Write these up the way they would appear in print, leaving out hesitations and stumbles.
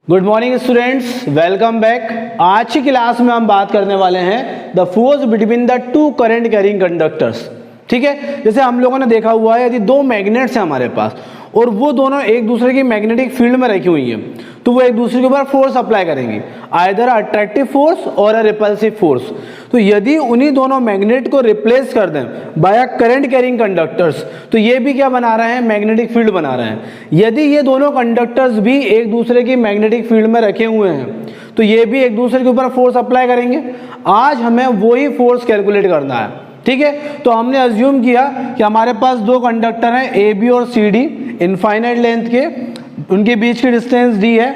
Good morning students, welcome back. आज की class में हम बात करने वाले हैं the force between the two current carrying conductors. ठीक है, जैसे हम लोगों ने देखा हुआ है यदि दो मैग्नेट्स हैं हमारे पास और वो दोनों एक दूसरे की मैग्नेटिक फील्ड में रखी हुई हैं तो वो एक दूसरे के ऊपर फोर्स अप्लाई करेंगी, आइदर अट्रैक्टिव फोर्स और अ रिपल्सिव फोर्स। तो यदि उन्हीं दोनों मैग्नेट को रिप्लेस कर दें by a current carrying conductors तो ये भी क्या बना रहे हैं, मैग्नेटिक फील्ड बना रहे हैं। यदि ये दोनों कंडक्टर्स भी एक दूसरे की मैग्नेटिक फील्ड में रखे हुए हैं तो ये भी एक दूसरे के ऊपर फोर्स अप्लाई करेंगे। आज हमें वही फोर्स कैलकुलेट करना है। ठीक है, तो हमने अज्यूम किया कि हमारे पास दो कंडक्टर हैं ए बी और सी डी, इनफाइनाइट लेंथ के, उनके बीच की डिस्टेंस डी है।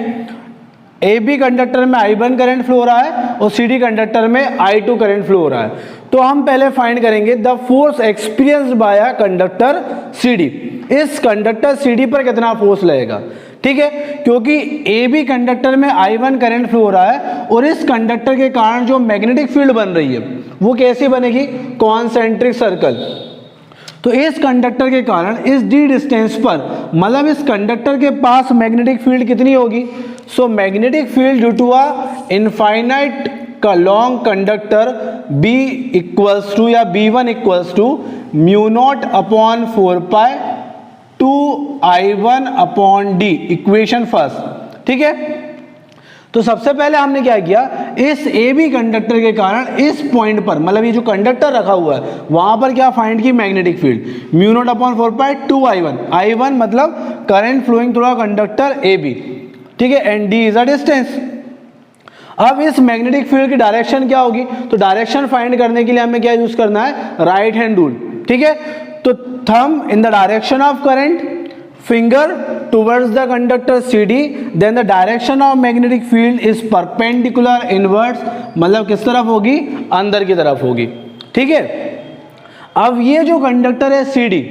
ए बी कंडक्टर में I1 करंट फ्लो हो रहा है और सी डी कंडक्टर में I2 करंट फ्लो हो रहा है। तो हम पहले फाइंड करेंगे the force experienced by a conductor C D. इस कंडक्टर सी डी पर कितना फोर्स लगेगा। ठीक है, क्योंकि ए बी कंडक्टर में I1 करंट फ्लो हो रहा है और इस कंडक्टर के कारण जो मैग्नेटिक फील्ड बन रही है वो कैसे बनेगी, कॉन्सेंट्रिक सर्कल। तो इस कंडक्टर के कारण इस डी डिस्टेंस पर, मतलब इस कंडक्टर के पास मैग्नेटिक फील्ड कितनी होगी। So magnetic field due to a infinite का long conductor B equals to या B1 equals to mu not upon 4 pi 2I1 upon D, equation first. ठीक है, तो सबसे पहले हमने क्या किया, इस ए बी कंडक्टर के कारण इस पॉइंट पर, मतलब ये जो कंडक्टर रखा हुआ है वहां पर क्या फाइंड की, magnetic field mu not upon 4 pi 2I1। I1 मतलब current flowing through conductor A B. ठीक है, and D is a distance. अब इस मैग्नेटिक फील्ड की डायरेक्शन क्या होगी, तो डायरेक्शन फाइंड करने के लिए हमें क्या यूज करना है, राइट हैंड रूल। ठीक है, तो thumb in the direction of current, finger towards the conductor CD, then the direction of magnetic field is perpendicular inwards, मतलब किस तरफ होगी, अंदर की तरफ होगी। ठीक है, अब ये जो कंडक्टर है CD,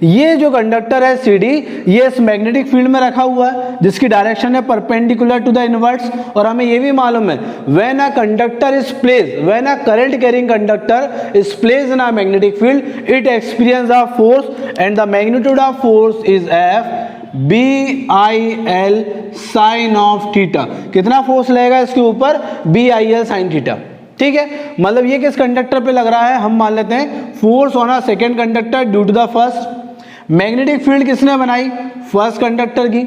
ये जो कंडक्टर है CD, ये इस मैग्नेटिक फील्ड में रखा हुआ है जिसकी डायरेक्शन है परपेंडिकुलर टू द इनवर्ट्स। और हमें ये भी मालूम है when a conductor is placed, when a current carrying conductor is placed in a magnetic field it experience a force and the magnitude of force is F BIL sine of theta. कितना force लगेगा इसके ऊपर, BIL sine theta. ठीक है, मतलब ये किस conductor पे लग रहा है, हम मान लेते हैं force on a second conductor due to the first. Magnetic field किसने बनाई, फर्स्ट कंडक्टर की,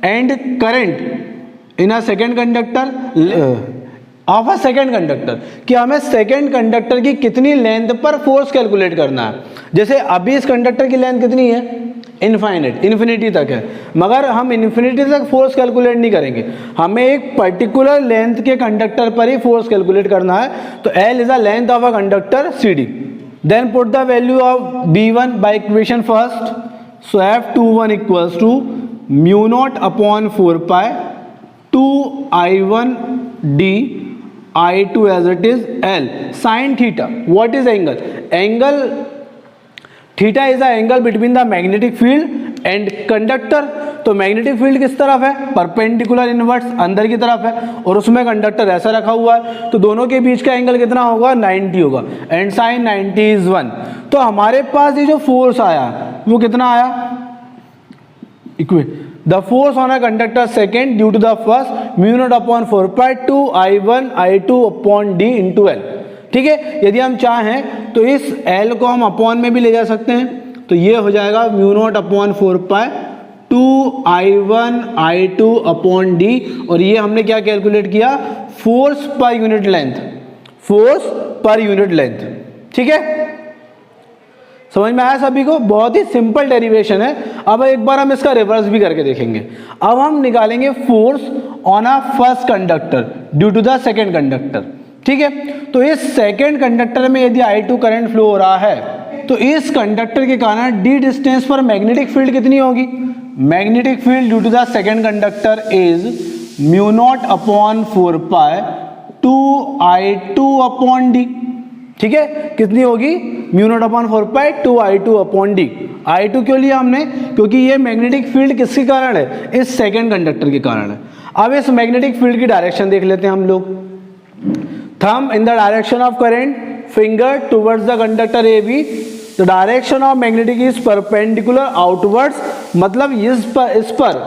and current in a second conductor of a second conductor, कि हमें सेकेंड कंडक्टर की कितनी लेंथ पर फोर्स कैलकुलेट करना है। जैसे अभी इस कंडक्टर की लेंथ कितनी है, इनफाइनाइट, इन्फिनिटी तक है, मगर हम इन्फिनिटी तक फोर्स कैलकुलेट नहीं करेंगे, हमें एक पर्टिकुलर लेंथ के कंडक्टर पर ही फोर्स कैलकुलेट करना है। तो L is the length of a conductor CD। Then put the value of B1 by equation first. So F21 equals to mu not upon 4 pi 2I1 D, I2 as it is L sin theta. What is angle? Angle theta is the angle between the magnetic field and conductor. तो magnetic field किस तरफ है, perpendicular inverts, अंदर की तरफ है, और उसमें कंडक्टर ऐसा रखा हुआ है तो दोनों के बीच का एंगल कितना होगा, 90 होगा, एंड साइन 90 इज 1। तो हमारे पास ये जो फोर्स आया वो कितना आया, the force on a conductor second due to the first mu not upon 4 pi 2I1 I2 upon D into L। ठीक है, यदि हम चाहें तो इस L को हम अपॉन में भी ले जा सकते हैं, तो ये हो जाएगा mu naught upon 4 pi 2I1 I2 upon D, और ये हमने क्या कैलकुलेट किया, फोर्स पर यूनिट लेंथ, फोर्स पर यूनिट लेंथ। ठीक है, समझ में आया सभी को, बहुत ही सिंपल डेरिवेशन है। अब एक बार हम इसका रिवर्स भी करके देखेंगे। अब हम निकालेंगे force on a first conductor due to the second conductor. ठीक है, तो इस सेकेंड कंडक्टर में यदि I2 करंट फ्लो हो रहा है तो इस कंडक्टर के कारण D डिस्टेंस पर मैग्नेटिक फील्ड कितनी होगी, magnetic field due to the second conductor is mu not upon 4 pi 2I2 upon D। ठीक है, कितनी होगी, mu not upon 4 pi 2I2 upon D। I2 क्यों लिया हमने, क्योंकि ये मैग्नेटिक फील्ड किसके कारण है, इस सेकेंड कंडक्टर के कारण है। अब इस मैग्नेटिक फील्ड की डायरेक्शन देख लेते हैं हम लोग। Thumb in the direction of current, finger towards the conductor AB, the direction of magnetic is perpendicular outwards, मतलब इस पर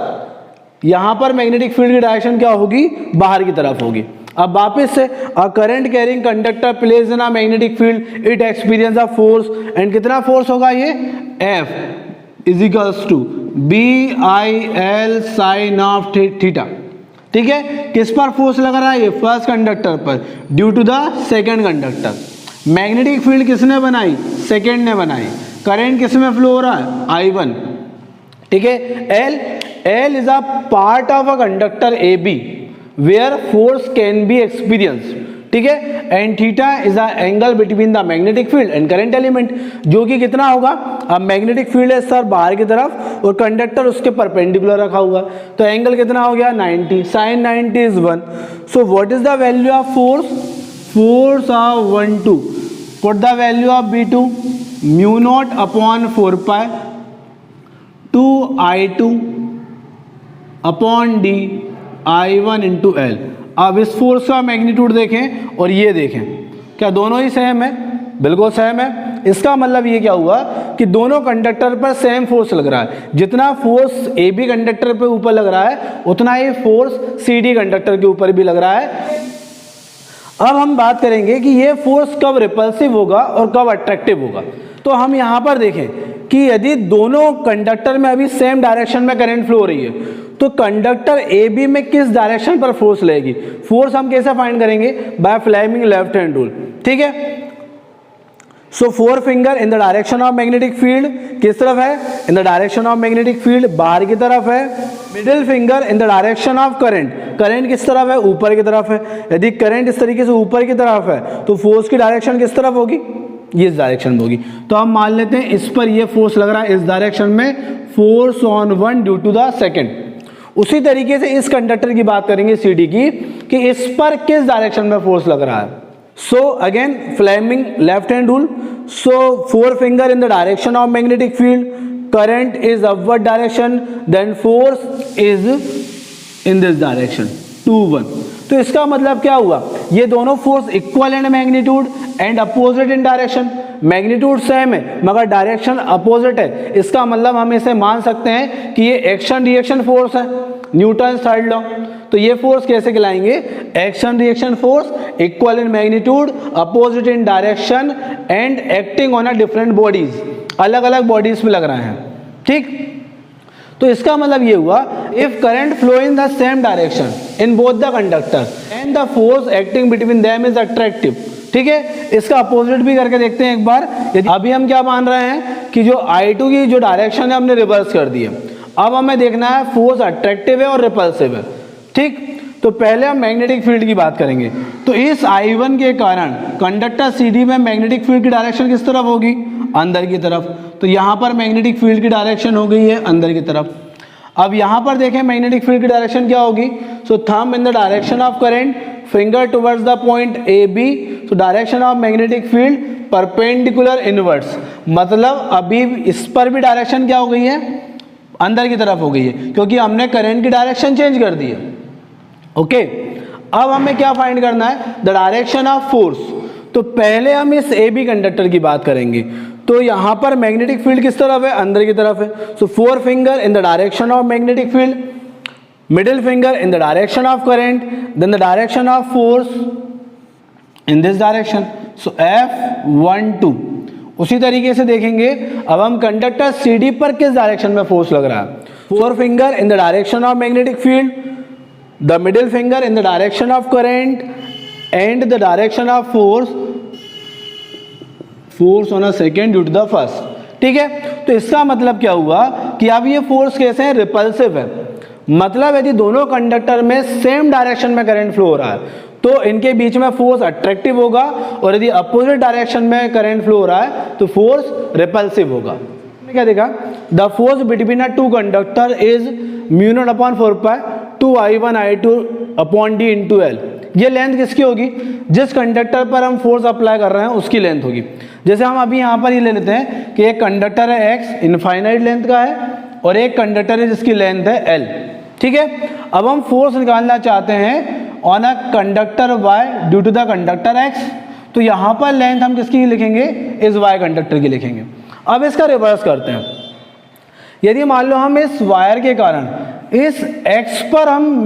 यहाँ पर मैग्नेटिक फील्ड की डायरेक्शन क्या होगी, बाहर की तरफ होगी। अब वापस से a current carrying conductor place in a magnetic field it experience a force, and कितना फोर्स होगा ये, F is equals to BIL sine of theta. ठीक है, किस पर फोर्स लग रहा है, ये फर्स्ट कंडक्टर पर due to the second conductor. Magnetic field किसने बनाई, सेकंड ने बनाई। करंट किस में फ्लो हो रहा है, I1। ठीक है, L is a part of a conductor AB where force can be experience. ठीक है, and theta is a angle between the magnetic field and current element, जो कि कितना होगा, अब मैग्नेटिक फील्ड है सर बाहर की तरफ और कंडक्टर उसके परपेंडिकुलर रखा हुआ, तो एंगल कितना हो गया 90, sine 90 is 1। So what is the value of force, force of 12, put the value of B2 mu not upon 4 pi 2I2 upon D I1 into L। अब इस फोर्स का मैग्नीट्यूड देखें और ये देखें, क्या दोनों ही सेम है, बिल्कुल सेम है। इसका मतलब ये क्या हुआ कि दोनों कंडक्टर पर सेम फोर्स लग रहा है। जितना फोर्स AB कंडक्टर पे ऊपर लग रहा है उतना ही फोर्स CD कंडक्टर के ऊपर भी लग रहा है। अब हम बात करेंगे कि ये फोर्स कब रिपल्सिव होगा और कब अट्रैक्टिव होगा। तो हम यहाँ पर देखें कि यदि दोनों कंडक्टर में अभी सेम डायरेक्शन में करंट फ्लो हो रही है तो कंडक्टर AB में किस डायरेक्शन पर फोर्स लगेगी, फोर्स हम कैसे फाइंड करेंगे, by Fleming left hand rule. ठीक है, so 4 finger in the direction of magnetic field किस तरफ है, in the direction of magnetic field बाहर की तरफ है। Middle finger in the direction of current, current किस तरफ है, ऊपर की तरफ है। यदि करंट इस तरीके से ऊपर की तरफ है तो फोर्स की डायरेक्शन किस तरफ होगी, ये इस डायरेक्शन में होगी। तो हम मान लेते हैं इस पर ये फोर्स लग रहा है, इस डायरेक्शन में force on 1 due to the second. उसी तरीके से इस कंडक्टर की बात करेंगे CD की कि इस पर किस डायरेक्शन में फोर्स लग रहा है। So again Fleming left hand rule, so 4 finger in the direction of magnetic field, current is upward direction, then force is in this direction 2 1। तो इसका मतलब क्या हुआ, ये दोनों force equal in magnitude and opposite in direction. Magnitude same है मगर direction opposite है। इसका मतलब हम इसे मान सकते हैं कि ये एक्शन रिएक्शन फोर्स है, न्यूटन थर्ड लॉ। तो ये फोर्स कैसे कहलाएंगे, action reaction force, equal in magnitude, opposite in direction and acting on a different bodies, अलग अलग बॉडीज में लग रहे हैं। ठीक, तो इसका मतलब ये हुआ if current flow in the same direction in both the conductor and the force acting between them is attractive. ठीक है, इसका अपोजिट भी करके देखते हैं एक बार। अभी हम क्या मान रहे हैं कि जो I2 की जो डायरेक्शन है हमने रिवर्स कर दी है। अब हमें देखना है फोर्स अट्रैक्टिव है और रिपल्सिव है। ठीक, तो पहले हम मैग्नेटिक फील्ड की बात करेंगे। तो इस I1 के कारण कंडक्टर CD में मैग्नेटिक फील्ड की डायरेक्शन किस तरफ होगी, अंदर की तरफ। तो यहाँ पर मैग्नेटिक फील्ड की डायरेक्शन हो गई है अंदर की तरफ। अब यहाँ पर देखें मैग्नेटिक फील्ड की डायरेक्शन क्या होगी, so thumb in the direction of current, finger towards the point AB। तो direction of magnetic field perpendicular inwards, मतलब अभी इस पर भी डायरेक्शन क्या हो गई है, अंदर की तरफ हो गई है, क्योंकि हमने करंट की डायरेक्शन चेंज कर दी है। ओके, अब हमें क्या फाइंड करना है, द डायरेक्शन ऑफ फोर्स। तो पहले हम इस AB कंडक्टर की बात करेंगे। तो यहाँ पर मैग्नेटिक फील्ड किस तरफ है, अंदर की तरफ है। So 4 finger in the direction of magnetic field, middle finger in the direction of current, then the direction of force in this direction, so F12। उसी तरीके से देखेंगे अब हम कंडक्टर CD पर किस डायरेक्शन में फोर्स लग रहा है। 4 finger in the direction of magnetic field, the middle finger in the direction of current and the direction of force on a second due to the first. ठीक है, तो इसका मतलब क्या हुआ कि अब ये फोर्स कैसे है, रिपल्सिव है। मतलब यदि दोनों कंडक्टर में सेम डायरेक्शन में करंट फ्लो हो रहा है तो इनके बीच में फोर्स अट्रैक्टिव होगा, और यदि अपोजिट डायरेक्शन में करंट फ्लो हो रहा है तो फोर्स रिपल्सिव होगा। क्या देखा, the force between a two conductor is mu not upon 4 pi 2I1 I2 upon D into L। ये लेंथ किसकी होगी, जिस कंडक्टर पर हम फोर्स अप्लाई कर रहे हैं उसकी लेंथ होगी। जैसे हम अभी यहाँ पर ये ले लेते हैं कि एक कंडक्टर है X, इनफाइनाइट लेंथ का है, और एक कंडक्टर है जिसकी लेंथ है L। ठीक है, अब हम फोर्स निकालना चाहते हैं on a conductor Y due to the conductor X। तो यहाँ पर लेंथ हम किसकी लिखेंगे, इस Y कंडक्टर की लिखेंगे। अब इसका रिवर्स करते हैं। यदि मान लो हम इस वायर के कारण इस x पर हम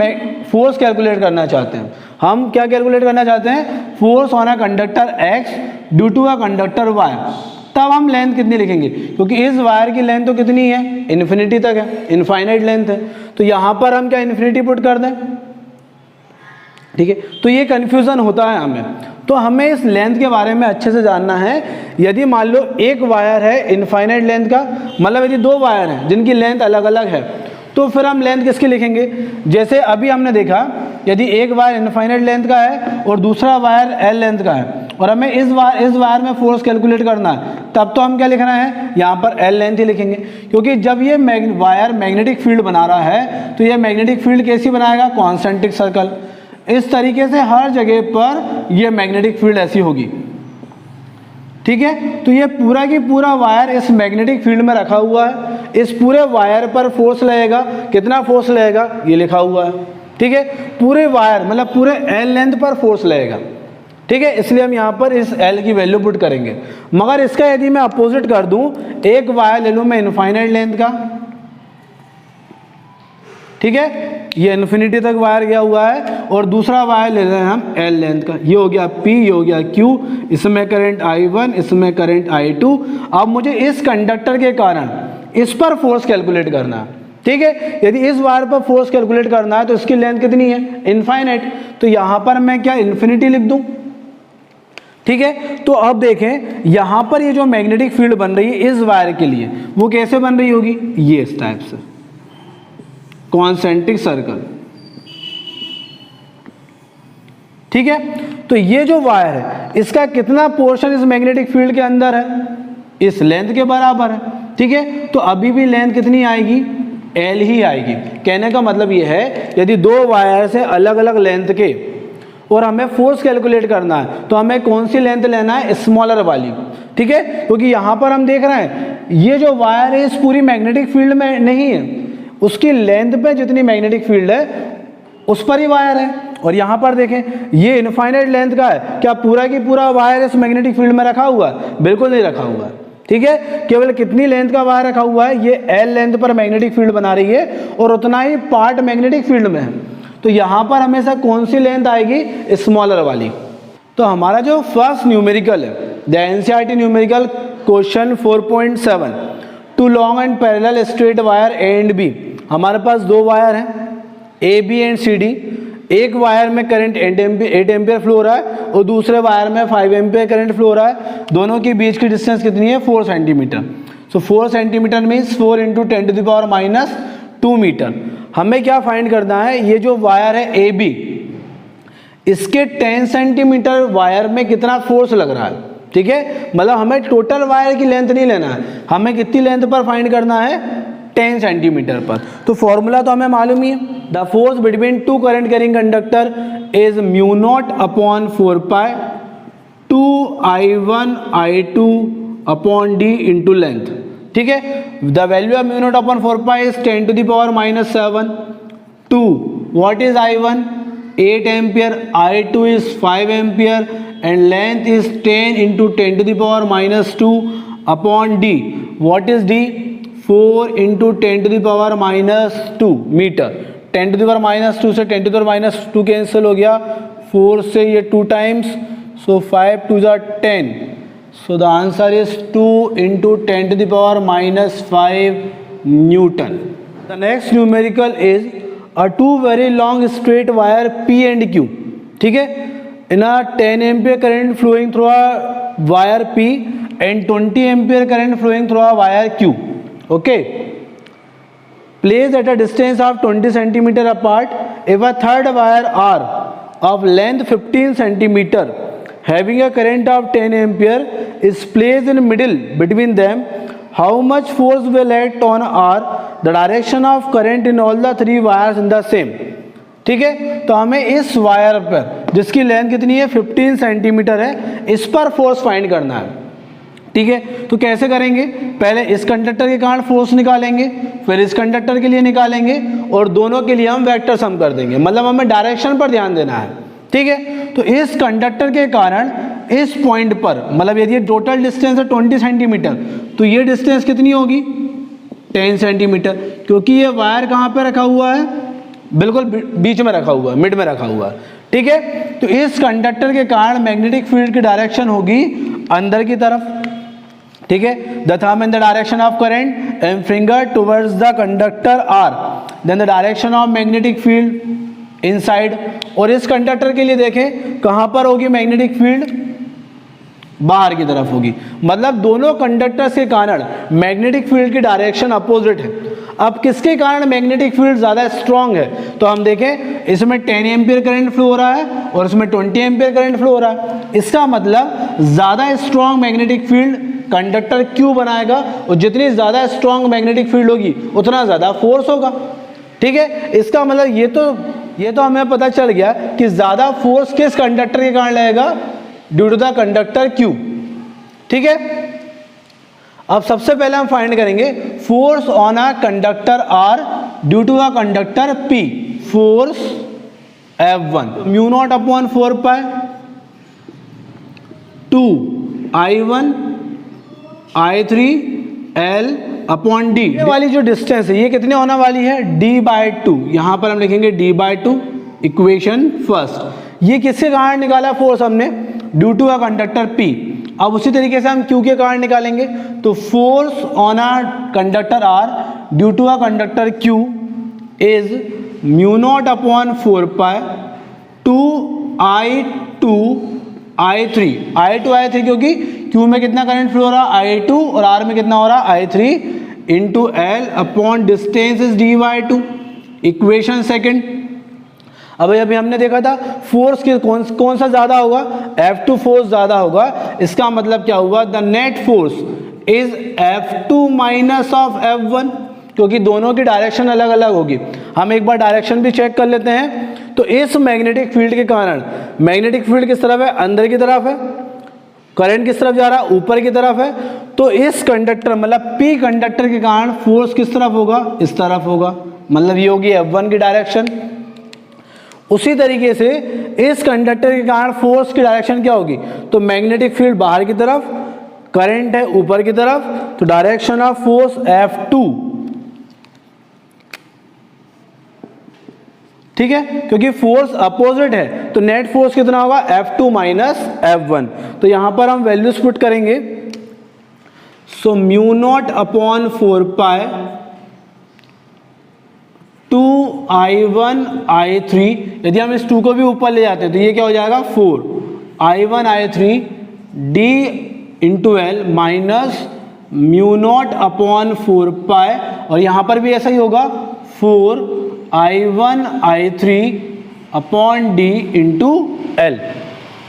फोर्स कैलकुलेट करना चाहते हैं। हम क्या कैलकुलेट करना चाहते हैं? Force on a conductor x due to a conductor y। तब हम लेंथ कितनी लिखेंगे, क्योंकि इस वायर की लेंथ तो कितनी है? इन्फिनिटी तक है, इनफाइनाइट लेंथ है। तो यहाँ पर हम क्या इन्फिनिटी पुट कर दें, ठीक है। तो ये कन्फ्यूज़न होता है हमें, तो हमें इस लेंथ के बारे में अच्छे से जानना है। यदि मान लो एक वायर है इनफाइनाइट लेंथ का, मतलब यदि दो वायर हैं जिनकी लेंथ अलग अलग है, तो फिर हम लेंथ किसकी लिखेंगे? जैसे अभी हमने देखा, यदि एक वायर इनफाइनाइट लेंथ का है और दूसरा वायर एल लेंथ का है और हमें इस वायर में फोर्स कैलकुलेट करना है, तब तो हम क्या लिखना है? यहाँ पर एल लेंथ ही लिखेंगे, क्योंकि जब ये वायर मैग्नेटिक फील्ड बना रहा है तो ये मैग्नेटिक फील्ड कैसी बनाएगा? Concentric circle. इस तरीके से हर जगह पर ये मैग्नेटिक फील्ड ऐसी होगी, ठीक है। तो ये पूरा की पूरा वायर इस मैग्नेटिक फील्ड में रखा हुआ है। इस पूरे वायर पर फोर्स लगेगा, कितना फोर्स लगेगा ये लिखा हुआ है, ठीक है। पूरे वायर मतलब पूरे एल लेंथ पर फोर्स लगेगा, ठीक है। इसलिए हम यहाँ पर इस एल की वैल्यू पुट करेंगे। मगर इसका यदि मैं अपोजिट कर दूं, एक वायर ले लूँ मैं इनफाइनाइट लेंथ का, ठीक है, ये इन्फिनिटी तक वायर गया हुआ है, और दूसरा वायर ले रहे हैं हम एल लेंथ का। ये हो गया P, ये हो गया Q, इसमें करंट I1, इसमें करंट I2। अब मुझे इस कंडक्टर के कारण इस पर फोर्स कैलकुलेट करना है, ठीक है। यदि इस वायर पर फोर्स कैलकुलेट करना है तो इसकी लेंथ कितनी है? इनफाइनाइट। तो यहाँ पर मैं क्या इन्फिनिटी लिख दूँ, ठीक है। तो अब देखें यहाँ पर ये जो मैग्नेटिक फील्ड बन रही है इस वायर के लिए, वो कैसे बन रही होगी? ये इस टाइप से, कॉन्सेंट्रिक सर्कल, ठीक है। तो ये जो वायर है इसका कितना पोर्शन इस मैग्नेटिक फील्ड के अंदर है? इस लेंथ के बराबर है, ठीक है। तो अभी भी लेंथ कितनी आएगी? एल ही आएगी। कहने का मतलब ये है, यदि दो वायर से अलग अलग लेंथ के और हमें फोर्स कैलकुलेट करना है तो हमें कौन सी लेंथ लेना है? स्मॉलर वाली, ठीक है। क्योंकि यहाँ पर हम देख रहे हैं ये जो वायर है इस पूरी मैग्नेटिक फील्ड में नहीं है, उसकी लेंथ पे जितनी मैग्नेटिक फील्ड है उस पर ही वायर है। और यहाँ पर देखें ये इनफाइनाइट लेंथ का है, क्या पूरा की पूरा वायर इस मैग्नेटिक फील्ड में रखा हुआ है? बिल्कुल नहीं रखा हुआ है, ठीक है। केवल कितनी लेंथ का वायर रखा हुआ है? ये एल लेंथ पर मैग्नेटिक फील्ड बना रही है और उतना ही पार्ट मैग्नेटिक फील्ड में है। तो यहाँ पर हमेशा कौन सी लेंथ आएगी? स्मॉलर वाली। तो हमारा जो फर्स्ट न्यूमेरिकल है, the NCERT numerical question 4.7, two long and parallel straight wire A and B. हमारे पास दो वायर हैं A B and C D. एक वायर में करंट 8 एम्पियर फ्लो हो रहा है और दूसरे वायर में 5 एम्पियर करंट फ्लो हो रहा है। दोनों के बीच की डिस्टेंस कितनी है? 4 सेंटीमीटर। सो 4 सेंटीमीटर मीन्स 4 × 10⁻² मीटर। हमें क्या फाइंड करना है? ये जो वायर है ए बी, इसके 10 सेंटीमीटर वायर में कितना फोर्स लग रहा है, ठीक है। मतलब हमें टोटल वायर की लेंथ नहीं लेना है, हमें कितनी लेंथ पर फाइंड करना है? 10 सेंटीमीटर पर। तो फॉर्मूला तो हमें मालूम ही है, the force between two current carrying conductor is μ0/4π 2I1I2/d into length, ठीक है। The value of μ0/4π is 10⁻⁷ 2 what is I1? 8 ampere, I2 is 5 ampere and length is 10 × 10⁻²/d. What is d? 4 × 10⁻² metre. 10⁻² से 10⁻² cancel हो गया, 4 से ये 2 times, so 5 2 = 10. So the answer is 2 × 10⁻⁵ Newton. The next numerical is a two very long straight wire P and Q, ठीक है। In a 10 ampere current flowing through a wire P and 20 ampere current flowing through a wire Q, okay, placed at a distance of 20 centimeter apart. If a third wire R of length 15 centimeter having a current of 10 ampere is placed in middle between them, how much force will act on R? The direction of current in all the three wires in the same, ठीक है। तो हमें इस wire पर जिसकी length कितनी है? 15 centimetre है, इस पर फोर्स फाइंड करना है, ठीक है। तो कैसे करेंगे? पहले इस कंडक्टर के कारण फोर्स निकालेंगे, फिर इस कंडक्टर के लिए निकालेंगे और दोनों के लिए हम वेक्टर सम कर देंगे। मतलब हमें डायरेक्शन पर ध्यान देना है, ठीक है। तो इस कंडक्टर के कारण इस पॉइंट पर, मतलब यदि टोटल डिस्टेंस है 20 सेंटीमीटर, तो ये डिस्टेंस कितनी होगी? 10 सेंटीमीटर, क्योंकि ये वायर कहाँ पे रखा हुआ है, बिल्कुल बीच में रखा हुआ है, मिड में रखा हुआ है, ठीक है। तो इस कंडक्टर के कारण मैग्नेटिक फील्ड की डायरेक्शन होगी अंदर की तरफ, ठीक है। The thumb in the direction of current and finger towards the conductor are then the direction of magnetic field inside. और इस कंडक्टर के लिए देखें कहाँ पर होगी मैग्नेटिक फील्ड, बाहर की तरफ होगी, मतलब दोनों कंडक्टर्स के कारण मैग्नेटिक फील्ड की डायरेक्शन अपोजिट है। अब किसके कारण मैग्नेटिक फील्ड ज़्यादा स्ट्रांग है, तो हम देखें इसमें 10 एम्पियर करंट फ्लो हो रहा है और इसमें 20 एम्पियर करंट फ्लो हो रहा है। इसका मतलब ज़्यादा strong magnetic field conductor Q बनाएगा, और जितनी ज़्यादा स्ट्रांग मैग्नेटिक फील्ड होगी उतना ज़्यादा फोर्स होगा, ठीक है। इसका मतलब ये तो हमें पता चल गया कि ज़्यादा फोर्स किस कंडक्टर के कारण लगेगा, due to the conductor Q, ठीक है। अब सबसे पहले हम फाइंड करेंगे force on a conductor R due to a conductor P, force F1 mu not upon 4 pi 2 I1 I3 L upon D. ये वाली जो डिस्टेंस है ये कितनी होने वाली है, d/2। यहां पर हम लिखेंगे d/2, इक्वेशन फर्स्ट। ये किसके कारण निकाला फोर्स हमने, due to a conductor P। अब उसी तरीके से हम Q के कारण निकालेंगे, तो force on a conductor R due to a conductor Q is mu not upon 4 pi 2 I2 I3 क्योंकि Q में कितना करंट फ्लो हो रहा है I2 और R में कितना हो रहा है I3 into L upon distance is d/2, equation second. अब अभी हमने देखा था फोर्स के कौन सा ज्यादा होगा, F2 फोर्स ज्यादा होगा। इसका मतलब क्या हुआ, the net force is F2 minus of F1, क्योंकि दोनों की डायरेक्शन अलग अलग होगी। हम एक बार डायरेक्शन भी चेक कर लेते हैं। तो इस मैग्नेटिक फील्ड के कारण मैग्नेटिक फील्ड किस तरफ है, अंदर की तरफ है, करंट किस तरफ जा रहा है, ऊपर की तरफ है। तो इस कंडक्टर मतलब P कंडक्टर के कारण फोर्स किस तरफ होगा, इस तरफ होगा, मतलब ये होगी F1 की डायरेक्शन। उसी तरीके से इस कंडक्टर के कारण फोर्स की डायरेक्शन क्या होगी, तो मैग्नेटिक फील्ड बाहर की तरफ, करंट है ऊपर की तरफ, तो डायरेक्शन ऑफ फोर्स F2, ठीक है। क्योंकि फोर्स अपोजिट है तो नेट फोर्स कितना होगा, F2 माइनस F1। तो यहां पर हम वैल्यूज पुट करेंगे। So mu not upon 4 pi 2 I1 I3, यदि हम इस 2 को भी ऊपर ले जाते हैं तो ये क्या हो जाएगा 4 I1 I3 D into L minus mu naught upon 4 पाई, और यहां पर भी ऐसा ही होगा 4 I1 I3 upon D into L।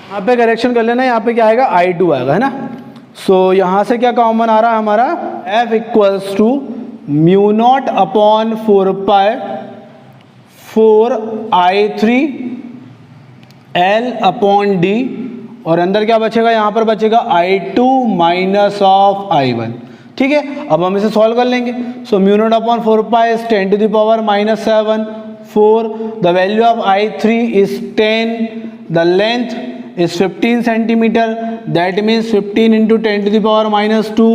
यहाँ पे करेक्शन कर लेना, यहाँ पे क्या आएगा I2 आएगा, है ना। सो यहाँ से क्या कॉमन आ रहा है हमारा, F equals to mu not upon 4 pi 4 I3 L upon D, और अंदर क्या बचेगा, यहाँ पर बचेगा I2 माइनस ऑफ I1, ठीक है। अब हम इसे सॉल्व कर लेंगे। So mu not upon 4 pi is 10 to the power minus 7 4, the value of I3 is 10, the length is 15 centimetre, that means 15 into 10 to the power minus 2,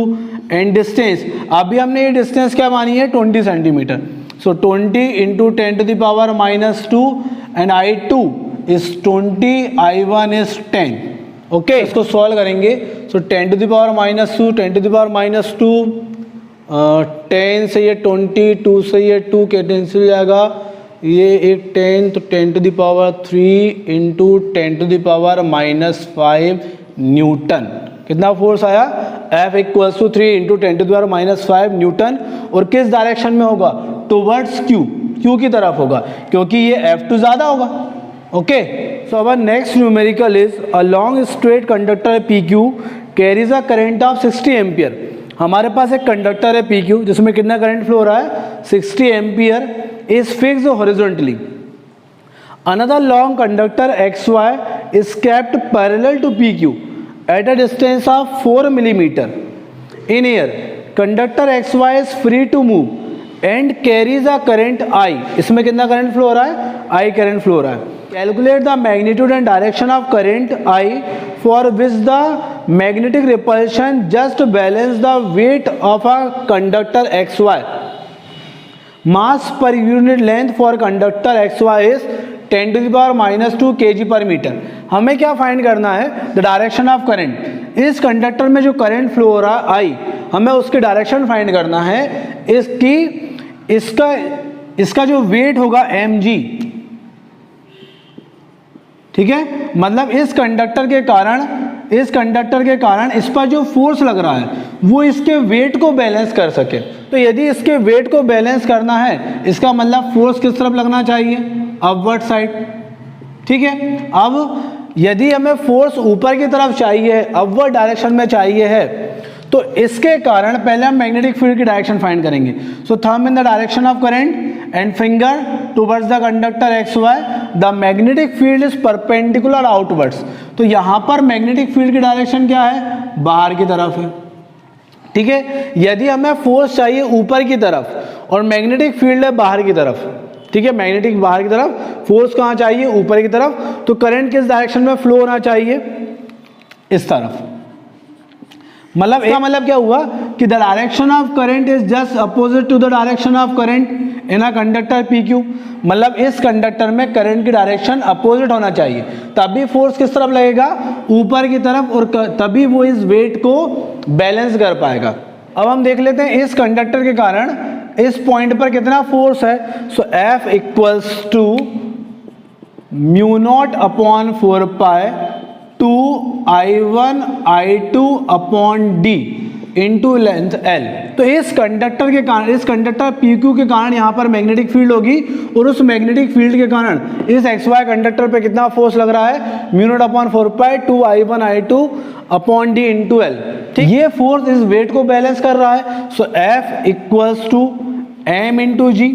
and distance अभी हमने ये डिस्टेंस क्या मानी है 20 centimetre. So 20 into 10 to the power minus 2, and I2 is 20, I1 is 10, okay. इसको solve करेंगे। सो 10 to the power minus 2, 10 to the power minus 2, 10 से ये 20, 2 से ये 2 कैंसिल जाएगा, ये एक 10 तो 10 to the power 3 into 10 to the power minus 5 newton. कितना फोर्स आया, F equals to 3 into 10 to the power minus 5 newton. और किस डायरेक्शन में होगा, टुवर्ड्स Q की तरफ होगा, क्योंकि ये F2 ज़्यादा होगा, okay. So our next numerical is a long straight conductor PQ carries a current of 60 ampere. हमारे पास एक कंडक्टर है PQ जिसमें कितना करंट फ्लो हो रहा है 60 ampere, is fixed horizontally. Another long conductor XY is kept parallel to PQ at a distance of 4 millimeter. In here, conductor XY is free to move and carries a current I. इसमें कितना current flow हो रहा है, I current flow हो रहा है। Calculate the magnitude and direction of current I for which the magnetic repulsion just balance the weight of a conductor X Y, mass per unit length for conductor X Y is 10⁻⁻² kg/m। हमें क्या find करना है, the direction of current. इस conductor में जो current flow हो रहा है आई, हमें उसकी डायरेक्शन फाइंड करना है। इसका जो वेट होगा mg, ठीक है, मतलब इस कंडक्टर के कारण इस पर जो फोर्स लग रहा है वो इसके वेट को बैलेंस कर सके। तो यदि इसके वेट को बैलेंस करना है, इसका मतलब फोर्स किस तरफ लगना चाहिए, अपवर्ड साइड। ठीक है, अब यदि हमें फोर्स ऊपर की तरफ चाहिए, अपवर्ड डायरेक्शन में चाहिए है, तो इसके कारण पहले हम मैग्नेटिक फील्ड की डायरेक्शन फाइंड करेंगे। So thumb in the direction of current and finger towards the conductor X Y, the magnetic field is perpendicular outwards. तो यहाँ पर मैग्नेटिक फील्ड की डायरेक्शन क्या है, बाहर की तरफ है। ठीक है, यदि हमें फोर्स चाहिए ऊपर की तरफ और मैग्नेटिक फील्ड है बाहर की तरफ, ठीक है, मैग्नेटिक बाहर की तरफ, फोर्स कहाँ चाहिए, ऊपर की तरफ, तो करंट किस डायरेक्शन में फ्लो होना चाहिए, इस तरफ। मतलब इसका मतलब क्या हुआ कि the direction of current is just opposite to the direction of current in a conductor PQ। मतलब इस कंडक्टर में करंट की डायरेक्शन अपोजिट होना चाहिए, तभी फोर्स किस तरफ लगेगा, ऊपर की तरफ, और तभी वो इस वेट को बैलेंस कर पाएगा। अब हम देख लेते हैं इस कंडक्टर के कारण इस पॉइंट पर कितना फोर्स है। So F equals to μ0/4π 2I1 I2 upon D into length L। तो इस कंडक्टर के कारण, इस कंडक्टर PQ के कारण यहाँ पर मैग्नेटिक फील्ड होगी, और उस मैग्नेटिक फील्ड के कारण इस XY कंडक्टर पे कितना फोर्स लग रहा है, μ0/4π 2I1 I2 upon D into L। ठीक, ये फोर्स इस वेट को बैलेंस कर रहा है। So F equals to M into G।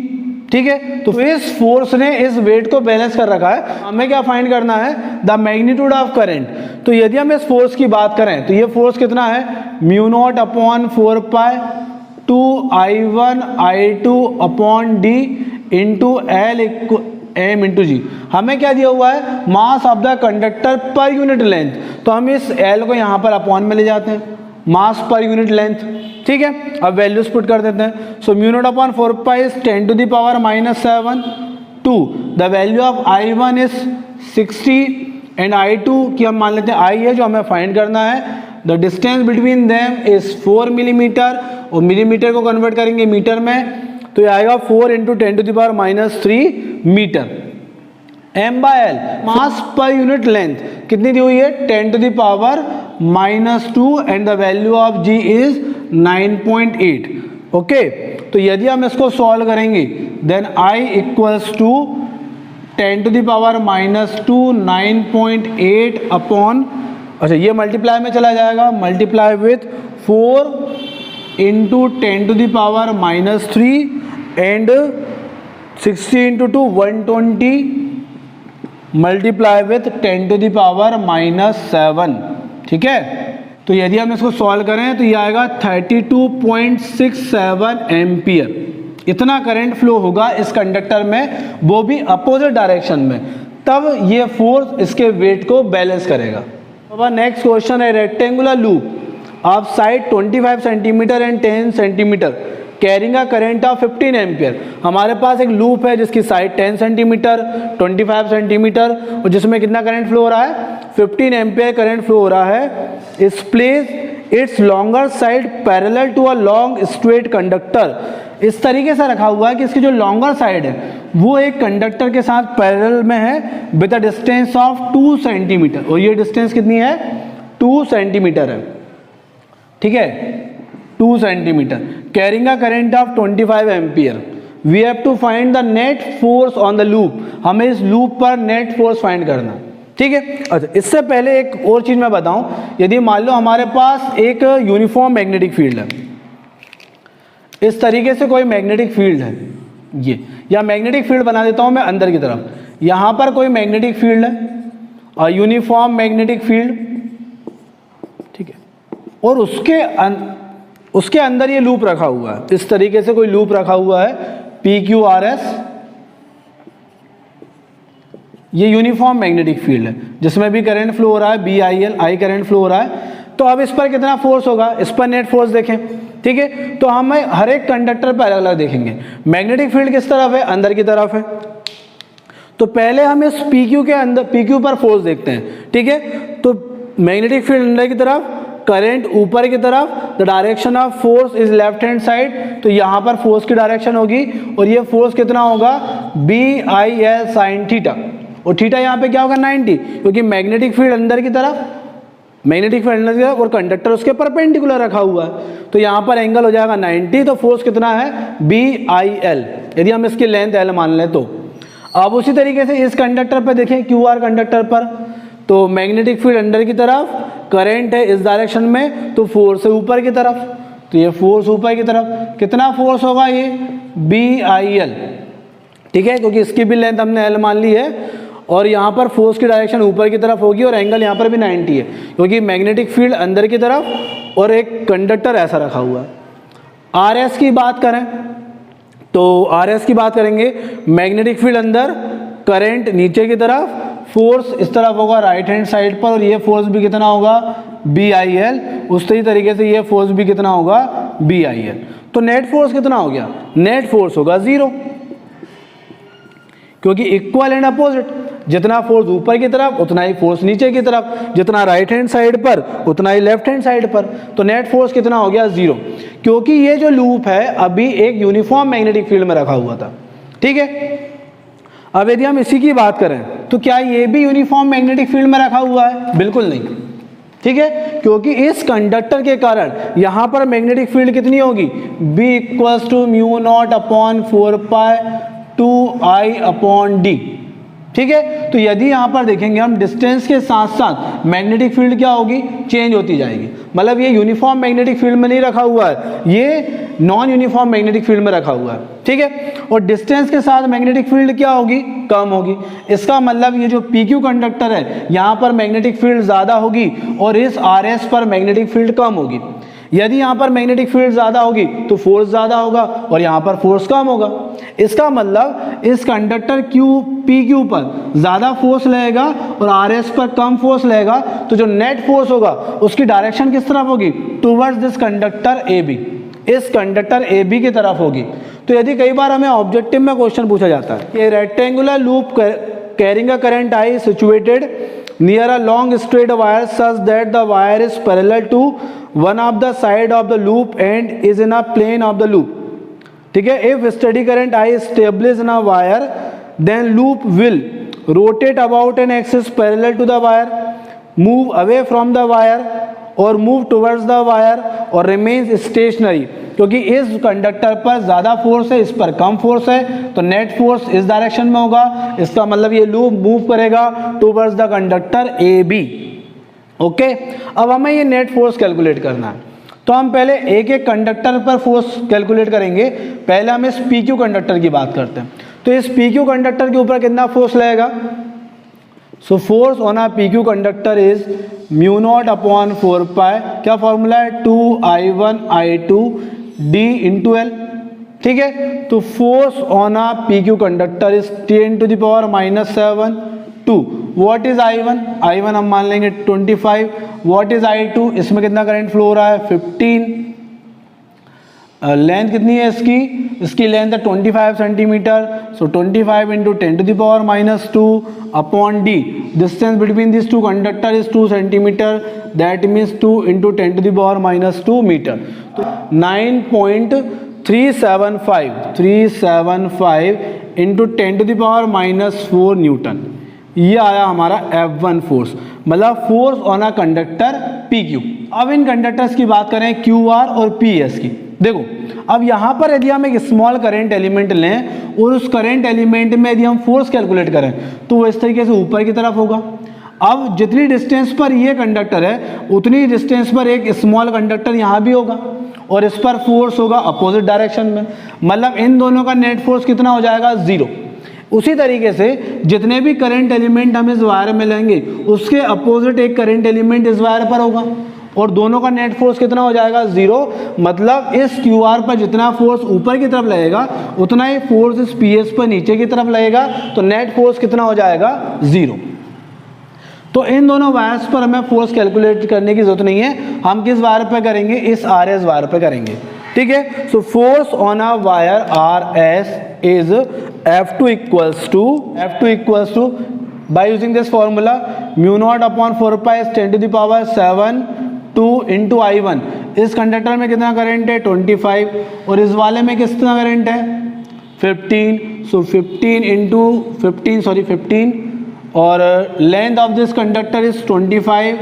ठीक है, तो इस फोर्स ने इस वेट को बैलेंस कर रखा है। हमें क्या फाइंड करना है, द मैग्नीट्यूड ऑफ करंट। तो यदि हम इस फोर्स की बात करें तो ये फोर्स कितना है, μ0/4π 2I1 I2 upon D into L M into G। हमें क्या दिया हुआ है, मास ऑफ द कंडक्टर पर यूनिट लेंथ। तो हम इस L को यहाँ पर अपॉन में ले जाते हैं, मास पर यूनिट लेंथ। ठीक है, अब वैल्यूज पुट कर देते हैं। So μ0/4π is 10⁻⁻7 2, the value of I1 is 60 and I2 की हम मान लेते हैं I है जो हमें फाइंड करना है। The distance between them is 4 millimetre, और मिलीमीटर को कन्वर्ट करेंगे मीटर में, तो ये आएगा 4 × 10⁻³ मीटर। M/L मास पर यूनिट लेंथ कितनी दी हुई है, 10⁻⁻2 and the value of G is 9.8। Okay, तो यदि हम इसको सॉल्व करेंगे then I equals to 10⁻⁻2 9.8 upon, अच्छा ये मल्टीप्लाई में चला जाएगा, multiply with 4 × 10⁻³ and 60 × 2 120 multiply with 10⁻⁻7। ठीक है, तो यदि हम इसको सॉल्व करें तो ये आएगा 32.67 एम्पियर। इतना करंट फ्लो होगा इस कंडक्टर में, वो भी अपोजिट डायरेक्शन में, तब ये फोर्स इसके वेट को बैलेंस करेगा। अब नेक्स्ट क्वेश्चन है, rectangular loop of side 25 centimetre and 10 centimetre carrying a current of 15 ampere. हमारे पास एक लूप है जिसकी साइड 10 सेंटीमीटर 25 सेंटीमीटर और जिसमें कितना करंट फ्लो हो रहा है, 15 एम्पियर करंट फ्लो हो रहा है। इस place its longer side parallel to a long straight conductor. इस तरीके से रखा हुआ है कि इसकी जो लॉन्गर साइड है वो एक कंडक्टर के साथ पैरेलल में है with a distance of 2 centimetre, और ये डिस्टेंस कितनी है, 2 सेंटीमीटर है। ठीक है, 2 centimetre, carrying a current of 25 ampere. We have to find the net force on the loop. हमें इस लूप पर नेट फोर्स फाइंड करना। ठीक है, अच्छा इससे पहले एक और चीज मैं बताऊं, यदि मान लो हमारे पास एक यूनिफॉर्म मैग्नेटिक फील्ड है, इस तरीके से कोई मैग्नेटिक फील्ड है ये, या मैग्नेटिक फील्ड बना देता हूं मैं अंदर की तरफ, यहां पर कोई मैग्नेटिक फील्ड है और यूनिफॉर्म मैग्नेटिक फील्ड, ठीक है, और उसके अंदर ये लूप रखा हुआ है, इस तरीके से कोई लूप रखा हुआ है PQRS, ये यूनिफॉर्म मैग्नेटिक फील्ड है जिसमें भी करंट फ्लो हो रहा है, BIL, I करंट फ्लो हो रहा है। तो अब इस पर कितना फोर्स होगा, इस पर नेट फोर्स देखें, ठीक है। तो हमें हर एक कंडक्टर पर अलग अलग देखेंगे। मैग्नेटिक फील्ड किस तरफ है, अंदर की तरफ है, तो पहले हम इस PQ के अंदर, PQ पर फोर्स देखते हैं, ठीक है। तो मैग्नेटिक फील्ड अंदर की तरफ, करंट ऊपर की तरफ, the direction of force is left hand side, तो यहाँ पर फोर्स की डायरेक्शन होगी और ये फोर्स कितना होगा, BIL sin थीटा, और थीटा यहाँ पे क्या होगा 90, क्योंकि मैग्नेटिक फील्ड अंदर की तरफ, मैग्नेटिक फील्ड अंदर की तरफ और कंडक्टर उसके परपेंडिकुलर रखा हुआ है, तो यहाँ पर एंगल हो जाएगा 90, तो फोर्स कितना है BIL, यदि हम इसकी लेंथ L मान लें तो। अब उसी तरीके से इस कंडक्टर पर देखें, QR कंडक्टर पर, तो मैग्नेटिक फील्ड अंदर की तरफ, करंट है इस डायरेक्शन में, तो फोर्स है ऊपर की तरफ, तो ये फोर्स ऊपर की तरफ, कितना फोर्स होगा ये BIL, ठीक है, क्योंकि इसकी भी लेंथ हमने L मान ली है, और यहाँ पर फोर्स की डायरेक्शन ऊपर की तरफ होगी और एंगल यहाँ पर भी 90 है, क्योंकि मैग्नेटिक फील्ड अंदर की तरफ और एक कंडक्टर ऐसा रखा हुआ है। RS की बात करें तो RS की बात करेंगे, मैग्नेटिक फील्ड अंदर, करंट नीचे की तरफ, फोर्स इस तरफ होगा राइट हैंड साइड पर, और ये फोर्स भी कितना होगा BIL, उसी तरीके से ये फोर्स भी कितना होगा BIL। तो नेट फोर्स कितना हो गया, नेट फोर्स होगा 0, क्योंकि इक्वल एंड अपोजिट, जितना फोर्स ऊपर की तरफ उतना ही फोर्स नीचे की तरफ, जितना राइट हैंड साइड पर उतना ही लेफ्ट हैंड साइड पर, तो नेट फोर्स कितना हो गया 0, क्योंकि ये जो लूप है अभी एक यूनिफॉर्म मैग्नेटिक फील्ड में रखा हुआ था, ठीक है। अब यदि हम इसी की बात करें तो क्या ये भी यूनिफॉर्म मैग्नेटिक फील्ड में रखा हुआ है, बिल्कुल नहीं, ठीक है, क्योंकि इस कंडक्टर के कारण यहां पर मैग्नेटिक फील्ड कितनी होगी, B = μ0/4π 2I/d, ठीक है। तो यदि यहाँ पर देखेंगे हम, डिस्टेंस के साथ साथ मैग्नेटिक फील्ड क्या होगी, चेंज होती जाएगी, मतलब ये यूनिफॉर्म मैग्नेटिक फील्ड में नहीं रखा हुआ है, ये नॉन यूनिफॉर्म मैग्नेटिक फील्ड में रखा हुआ है, ठीक है। और डिस्टेंस के साथ मैग्नेटिक फील्ड क्या होगी, कम होगी, इसका मतलब ये जो PQ कंडक्टर है यहाँ पर मैग्नेटिक फील्ड ज़्यादा होगी और इस RS पर मैग्नेटिक फील्ड कम होगी। यदि यहाँ पर मैग्नेटिक फील्ड ज़्यादा होगी तो फोर्स ज़्यादा होगा और यहाँ पर फोर्स कम होगा, इसका मतलब इस कंडक्टर PQ पर ज़्यादा फोर्स लगेगा और RS पर कम फोर्स लगेगा, तो जो नेट फोर्स होगा उसकी डायरेक्शन किस तरफ होगी, टुवर्ड्स दिस कंडक्टर AB, इस कंडक्टर AB की तरफ होगी। तो यदि कई बार हमें ऑब्जेक्टिव में क्वेश्चन पूछा जाता है कि rectangular loop carrying a current I situated near a long straight wire such that the wire is parallel to one of the side of the loop and is in a plane of the loop, ठीक है। If steady current I established in a wire, then loop will rotate about an axis parallel to the wire, move away from the wire or move towards the wire or remains stationary, क्योंकि इस conductor पर ज़्यादा force है, इस पर कम force है, तो net force इस डायरेक्शन में होगा, इसका मतलब ये लूप मूव करेगा towards the conductor AB, okay. अब हमें ये नेट फोर्स कैलकुलेट करना है, तो हम पहले एक एक कंडक्टर पर फोर्स कैलकुलेट करेंगे। पहले हम इस PQ कंडक्टर की बात करते हैं, तो इस PQ कंडक्टर के ऊपर कितना फोर्स लगेगा, so force on a PQ conductor is μ0/4π, क्या फॉर्मूला है, 2I1I2d × L, ठीक है। तो force on a PQ conductor is 10⁻⁻7 2, what is I1 हम मान लेंगे 25, व्हाट इज I2, इसमें कितना करंट फ्लो हो रहा है 15, लेंथ कितनी है इसकी लेंथ है 25 centimetre, so 25 × 10⁻⁻2 upon d, distance between this two conductor is 2 centimetre, that means 2 × 10⁻⁻2 metre, तो 9.375 × 10⁻⁻4 न्यूटन, ये आया हमारा F1 फोर्स, मतलब force on a conductor PQ। अब इन कंडक्टर्स की बात करें QR और PS की, देखो अब यहाँ पर यदि हम एक स्मॉल करंट एलिमेंट लें और उस करंट एलिमेंट में यदि हम फोर्स कैलकुलेट करें तो वो इस तरीके से ऊपर की तरफ होगा। अब जितनी डिस्टेंस पर ये कंडक्टर है उतनी डिस्टेंस पर एक स्मॉल कंडक्टर यहाँ भी होगा और इस पर फोर्स होगा अपोजिट डायरेक्शन में, मतलब इन दोनों का नेट फोर्स कितना हो जाएगा 0। उसी तरीके से जितने भी करंट एलिमेंट हम इस वायर में लेंगे उसके अपोजिट एक करंट एलिमेंट इस वायर पर होगा और दोनों का नेट फोर्स कितना हो जाएगा 0, मतलब इस QR पर जितना फोर्स ऊपर की तरफ लगेगा उतना ही फोर्स इस PS पर नीचे की तरफ लगेगा, तो नेट फोर्स कितना हो जाएगा 0। तो इन दोनों वायर्स पर हमें फोर्स कैलकुलेट करने की जरूरत नहीं है, हम किस वायर पे करेंगे, इस आर एस वायर पे करेंगे, ठीक है। So force on a wire R S is F2 equals to by using this formula mu not upon 4 pi 10⁻7 2 into I1। इस कंडक्टर में कितना करंट है 25 और इस वाले में कितना करंट है 15। सो 15 और length of this conductor is 25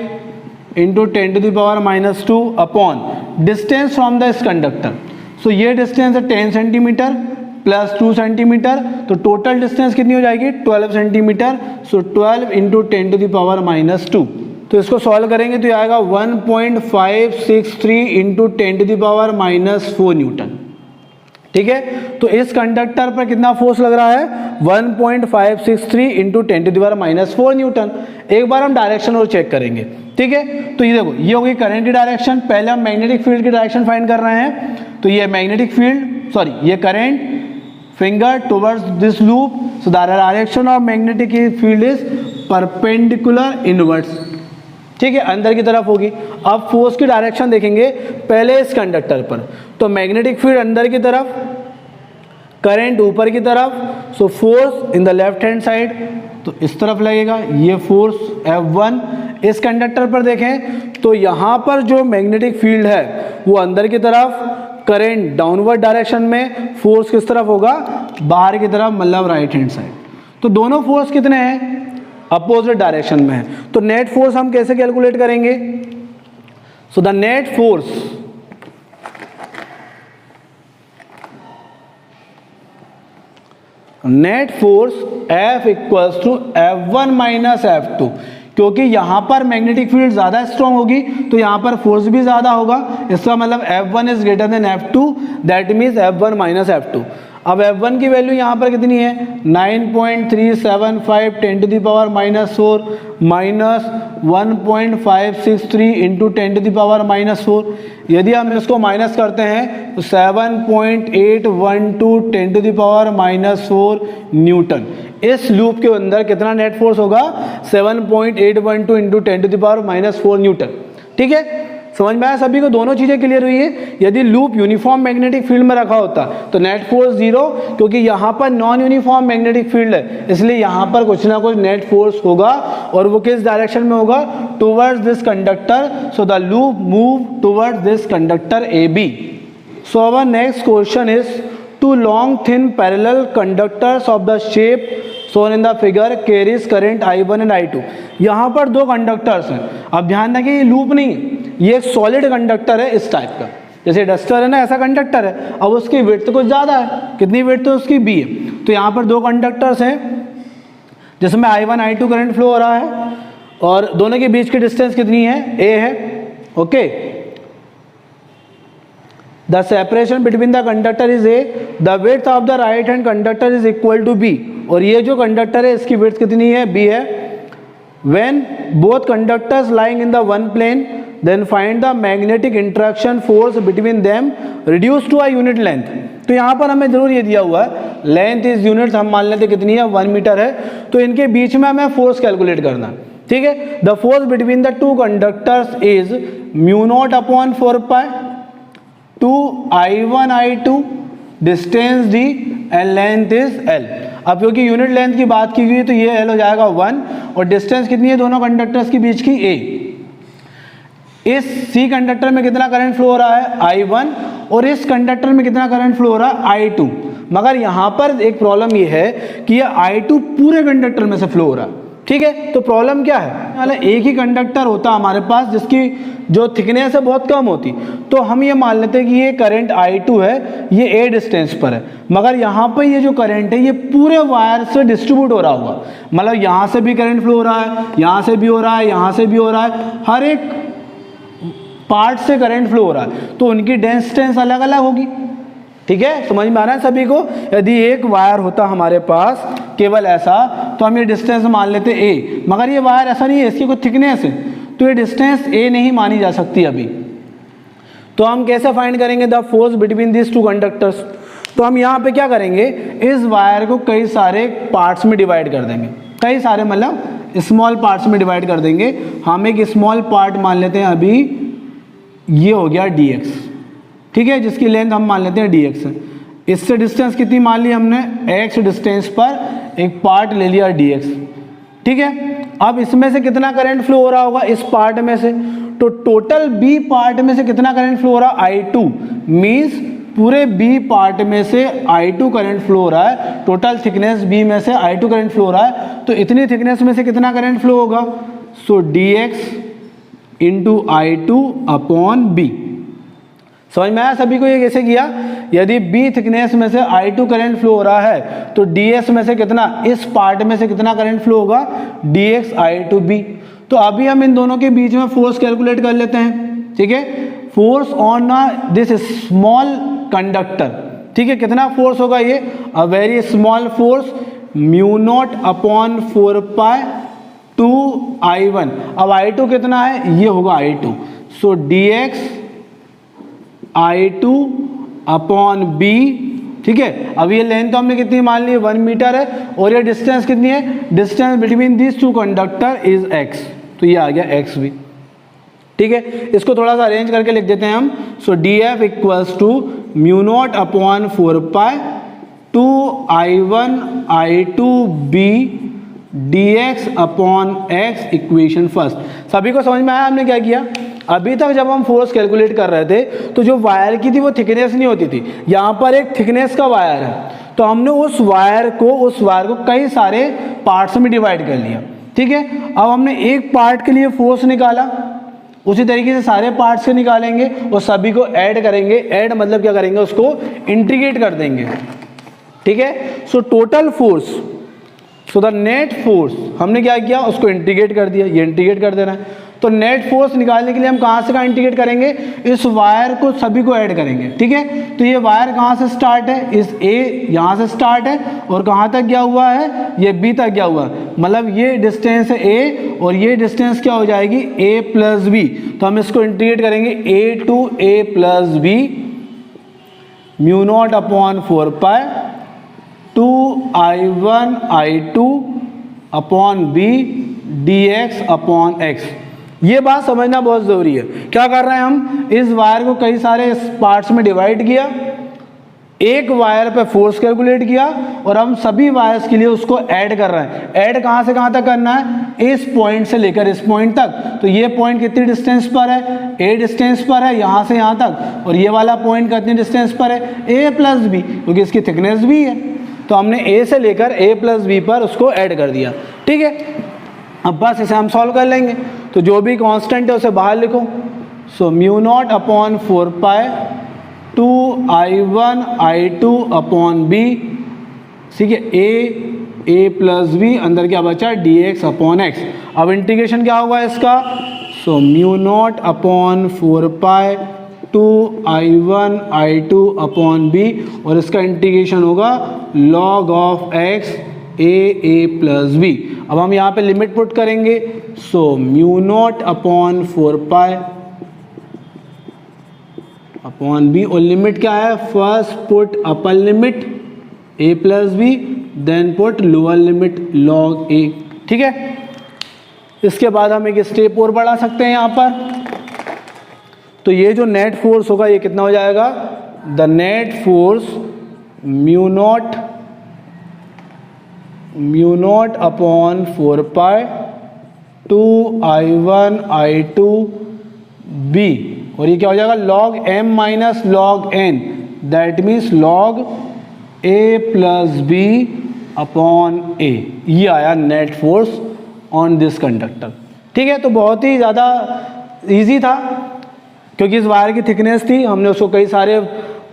into 10⁻2 upon distance from this conductor. So ये डिस्टेंस है 10 सेंटीमीटर प्लस 2 सेंटीमीटर, तो टोटल डिस्टेंस कितनी हो जाएगी 12 सेंटीमीटर। सो 12 इंटू 10⁻2, तो इसको सॉल्व करेंगे तो ये आएगा 1.563 इंटू 10⁻4 न्यूटन, ठीक है। तो इस कंडक्टर पर कितना फोर्स लग रहा है 1.563 इंटू 10⁻4 न्यूटन। एक बार हम डायरेक्शन और चेक करेंगे, ठीक है। तो ये देखो, ये होगी करंट की डायरेक्शन, पहले हम मैग्नेटिक फील्ड की डायरेक्शन फाइंड कर रहे हैं। तो ये मैग्नेटिक फील्ड, सॉरी ये current finger towards this loop, so the direction of magnetic field is perpendicular inwards, ठीक है, अंदर की तरफ होगी। अब फोर्स की डायरेक्शन देखेंगे पहले इस कंडक्टर पर, तो मैग्नेटिक फील्ड अंदर की तरफ, करंट ऊपर की तरफ, so force in the left hand side, तो इस तरफ लगेगा ये फोर्स F1। इस कंडक्टर पर देखें तो यहाँ पर जो मैग्नेटिक फील्ड है वो अंदर की तरफ, करंट डाउनवर्ड डायरेक्शन में, फोर्स किस तरफ होगा बाहर की तरफ, मतलब राइट हैंड साइड। तो दोनों फोर्स कितने हैं अपोजिट डायरेक्शन में है। तो नेट फोर्स हम कैसे कैलकुलेट करेंगे, so the net force F equals to F1 minus F2, क्योंकि यहां पर मैग्नेटिक फील्ड ज्यादा स्ट्रांग होगी तो यहां पर फोर्स भी ज्यादा होगा, इसका मतलब F1 is greater than F2, that means F1 minus F2। अब F1 की वैल्यू यहाँ पर कितनी है 9.375 10⁻⁻4 माइनस 1.563 इंटू 10⁻⁻4। यदि हम इसको माइनस करते हैं तो 7.812 10⁻⁻4 न्यूटन। इस लूप के अंदर कितना नेट फोर्स होगा 7.812 इंटू 10⁻⁻4 न्यूटन, ठीक है। समझ में आया सभी को, दोनों चीजें क्लियर हुई है। यदि लूप यूनिफॉर्म मैग्नेटिक फील्ड में रखा होता तो नेट फोर्स 0, क्योंकि यहाँ पर नॉन यूनिफॉर्म मैग्नेटिक फील्ड है इसलिए यहाँ पर कुछ ना कुछ नेट फोर्स होगा, और वो किस डायरेक्शन में होगा towards this conductor. So the loop move towards this conductor AB। So our next question is two long thin parallel conductors of the shape shown in the figure carries current I1 and I2। यहाँ पर दो conductors हैं। अब ध्यान रखिए ये loop नहीं, ये एक सॉलिड कंडक्टर है इस टाइप का, जैसे डस्टर है ना ऐसा कंडक्टर है। अब उसकी विड्थ तो कुछ ज़्यादा है, कितनी विड्थ है उसकी B है। तो यहाँ पर दो कंडक्टर्स हैं जिसमें I1 I2 करंट फ्लो हो रहा है और दोनों के बीच की डिस्टेंस कितनी है A है, okay. The separation between the conductor is A, the width of the right hand conductor is equal to B, और ये जो कंडक्टर है इसकी width कितनी है B है। When both conductors lying in the one plane, then find the magnetic interaction force between them reduced to a unit length। तो यहाँ पर हमें जरूर ये दिया हुआ है लेंथ इज यूनिट, हम मान लेते कितनी है 1 मीटर है, तो इनके बीच में हमें फोर्स कैलकुलेट करना, ठीक है। The force between the two conductors is mu not upon 4 pi 2 I1 I2, distance D and length is L। अब क्योंकि यूनिट लेंथ की बात की गई तो ये L हो जाएगा 1 और डिस्टेंस कितनी है दोनों कंडक्टर्स के बीच की A। इस C कंडक्टर में कितना करंट फ्लो हो रहा है I1 और इस कंडक्टर में कितना करंट फ्लो हो रहा है I2। मगर यहाँ पर एक प्रॉब्लम ये है कि ये I2 पूरे कंडक्टर में से फ्लो हो रहा है, ठीक है। तो प्रॉब्लम क्या है, एक ही कंडक्टर होता हमारे पास जिसकी जो थिकनेस है बहुत कम होती, तो हम ये मान लेते हैं कि ये करंट I2 है, ये A डिस्टेंस पर है, मगर यहाँ पर ये जो करंट है ये पूरे वायर से डिस्ट्रीब्यूट हो रहा होगा, मतलब यहाँ से भी करंट फ्लो हो रहा है, यहाँ से भी हो रहा है, यहाँ से भी हो रहा है, हर एक पार्ट से करंट फ्लो हो रहा है, तो उनकी डिस्टेंस अलग अलग होगी, ठीक है। समझ में आ रहा है सभी को। यदि एक वायर होता हमारे पास केवल ऐसा तो हम ये डिस्टेंस मान लेते A, मगर ये वायर ऐसा नहीं है, इसकी कोई थिकनेस है, तो ये डिस्टेंस A नहीं मानी जा सकती अभी। तो हम कैसे फाइंड करेंगे the force between this two conductors. तो हम यहाँ पे क्या करेंगे, इस वायर को कई सारे पार्ट्स में डिवाइड कर देंगे, कई सारे मतलब स्मॉल पार्ट्स में डिवाइड कर देंगे। हम एक स्मॉल पार्ट मान लेते हैं अभी, ये हो गया dx, ठीक है, जिसकी लेंथ हम मान लेते हैं dx। इससे डिस्टेंस कितनी मान ली हमने, x डिस्टेंस पर एक पार्ट ले लिया dx, ठीक है। अब इसमें से कितना करंट फ्लो हो रहा होगा इस पार्ट में से, तो टोटल b पार्ट में से कितना करंट फ्लो हो रहा है, I2, मीन्स पूरे b पार्ट में से I2 करंट फ्लो हो रहा है। टोटल थिकनेस b में से I2 करंट फ्लो हो रहा है, तो इतनी थिकनेस में से कितना करंट फ्लो होगा, सो dx into I2 upon b। समझ में आया सभी को ये कैसे किया, यदि b थिकनेस में से I2 करंट फ्लो हो रहा है तो ds में से कितना, इस पार्ट में से कितना करंट फ्लो होगा, dx I2b। तो अभी हम इन दोनों के बीच में फोर्स कैलकुलेट कर लेते हैं, ठीक है। Force on this small conductor, ठीक है, कितना फोर्स होगा ये, a very small force, mu naught upon 4 pi 2 I1। अब I2 कितना है, ये होगा I2, सो dx I2 अपॉन b, ठीक है। अब ये लेंथ तो हमने कितनी मान ली, 1 मीटर है, और ये डिस्टेंस कितनी है, distance between this two conductor is x, तो ये आ गया x भी, ठीक है। इसको थोड़ा सा अरेंज करके लिख देते हैं हम, so df equals to mu not upon 4 pi 2 I1 I2 b dx upon x, equation first. सभी को समझ में आया हमने क्या किया। अभी तक जब हम फोर्स कैलकुलेट कर रहे थे तो जो वायर की थी वो थिकनेस नहीं होती थी, यहाँ पर एक थिकनेस का वायर है, तो हमने उस वायर को कई सारे पार्ट्स में डिवाइड कर लिया, ठीक है। अब हमने एक पार्ट के लिए फोर्स निकाला, उसी तरीके से सारे पार्ट्स से निकालेंगे और सभी को ऐड करेंगे। ऐड मतलब क्या करेंगे, उसको इंटीग्रेट कर देंगे, ठीक है। So total force, so the net force, हमने क्या किया, उसको इंटीग्रेट कर दिया, ये इंटीग्रेट कर देना है। तो नेट फोर्स निकालने के लिए हम कहाँ से इंटीग्रेट करेंगे, इस वायर को सभी को ऐड करेंगे, ठीक है। तो ये वायर कहाँ से स्टार्ट है, इस A यहाँ से स्टार्ट है और कहाँ तक गया हुआ है, ये B तक गया हुआ है, मतलब ये डिस्टेंस है A और ये डिस्टेंस क्या हो जाएगी, A प्लस B। तो हम इसको इंटीग्रेट करेंगे, A to A plus B mu not upon 4 pi 2 I1 I2 upon B dx upon x। ये बात समझना बहुत ज़रूरी है। क्या कर रहे हैं हम, इस वायर को कई सारे पार्ट्स में डिवाइड किया, एक वायर पे फोर्स कैलकुलेट किया और हम सभी वायर्स के लिए उसको ऐड कर रहे हैं। ऐड कहाँ से कहाँ तक करना है, इस पॉइंट से लेकर इस पॉइंट तक। तो ये पॉइंट कितनी डिस्टेंस पर है, a डिस्टेंस पर है यहाँ से यहाँ तक, और ये वाला पॉइंट कितनी डिस्टेंस पर है, a प्लस b, क्योंकि इसकी थिकनेस भी है। तो हमने a से लेकर a प्लस b पर उसको ऐड कर दिया, ठीक है। अब बस इसे हम सॉल्व कर लेंगे। तो जो भी कांस्टेंट है उसे बाहर लिखो, सो mu not upon 4 pi 2 I1 I2 upon b, ठीक है, a प्लस b, अंदर क्या बचा, dx अपॉन x। अब इंटीग्रेशन क्या होगा इसका, so mu not upon 4 pi 2 I1 I2 upon b, और इसका इंटीग्रेशन होगा log of x a plus b। अब हम यहाँ पे लिमिट पुट करेंगे, so mu not upon 4 pi upon b, और लिमिट क्या है, first put upper limit a plus b, then put lower limit log a, ठीक है। इसके बाद हम एक स्टेप और बढ़ा सकते हैं यहाँ पर। तो ये जो नेट फोर्स होगा ये कितना हो जाएगा, the net force mu naught upon 4 pi 2 I1 I2 b, और ये क्या हो जाएगा, log m minus log n, that means log a plus b upon a। ये आया net force on this conductor, ठीक है। तो बहुत ही ज़्यादा इजी था, क्योंकि इस वायर की थिकनेस थी, हमने उसको कई सारे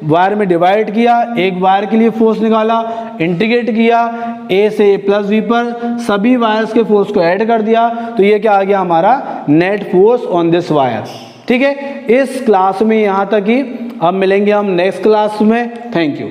वायर में डिवाइड किया, एक वायर के लिए फोर्स निकाला, इंटीग्रेट किया a से a प्लस b पर, सभी वायर्स के फोर्स को ऐड कर दिया, तो ये क्या आ गया हमारा net force on this wire, ठीक है। इस क्लास में यहाँ तक ही, अब मिलेंगे हम नेक्स्ट क्लास में। Thank you.